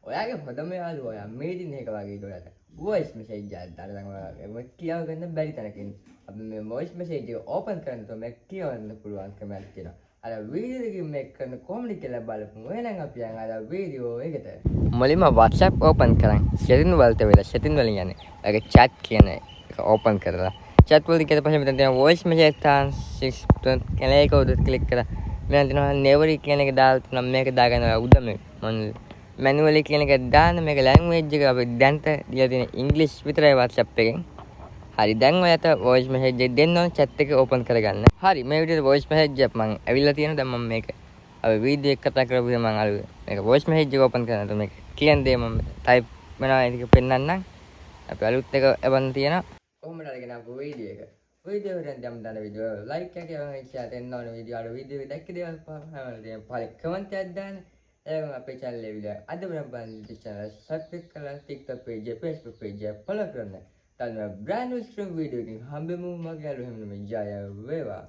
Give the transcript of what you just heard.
ඔයාගේ හොඳම යාළුවා ඔයා මේ දින එක වගේ ඔයාලට වොයිස් මෙසේජ් එකක් දාලා දැන් ඔයාගේ මේ කියව ගන්න බැරි තැනක ඉන්නේ. අපි මේ වොයිස් මෙසේජ් එක ඕපන් කරනකොට මේක කියවන්න පුළුවන් කමක් තියෙනවා. අර වීඩියෝ එකකින් මේක කරන කොහොමද කියලා බලමු. එහෙනම් අපි යන් අර වීඩියෝ එකට. මුලින්ම WhatsApp ඕපන් කරන් setting වලට වෙලා setting වලින් යන්නේ. ඒක chat කියන එක ඕපන් කරලා chat වලදී ඊට පස්සේ මෙතන තියෙන voice message transcript කියලා ඒක උඩට ක්ලික් කරලා මෙතන තියෙනවා never කියන එක දාලා තියෙනවා මේක දාගන්න ඔයා උඩ මේ manually කියන එක දාන්න මේක language එක අපි දැන්ට දීලා තියෙන English විතරයි WhatsApp එකෙන්. හරි දැන් ඔයාලට voice message එක දෙන්න ඕන chat එක open කරගන්න. හරි මේ විදිහට voice message එක මම ඇවිල්ලා තියෙනවා. දැන් මම මේක අපි වීඩියෝ එක කතා කරපු විදිහ මම අර මේක voice message එක open කරනකොට මේක කියන දේ මම type වෙනවා ඒක පෙන්නන්නම්. අපි අලුත් එක එවන්න තියෙනවා. කොහොමද අරගෙන ආපු වීඩියෝ එක. වීඩියෝ එකෙන් දැන් දාන වීඩියෝ ලයික් එකක් එවන්න ඉච්චා දෙන්න ඕන වීඩියෝ අර වීඩියෝ එක දැක්ක දේවල් පහම තියෙන පළි කමෙන්ට් එකක් දාන්න. එහම අපේ channel එක විදිහට අද වෙන බලන්න channel subscribe කරලා TikTok page එක Facebook page එක follow කරන්න. තව brand new stream video එකකින් හම්බෙමු මගේ අලුත් හැමෝම ජය වේවා.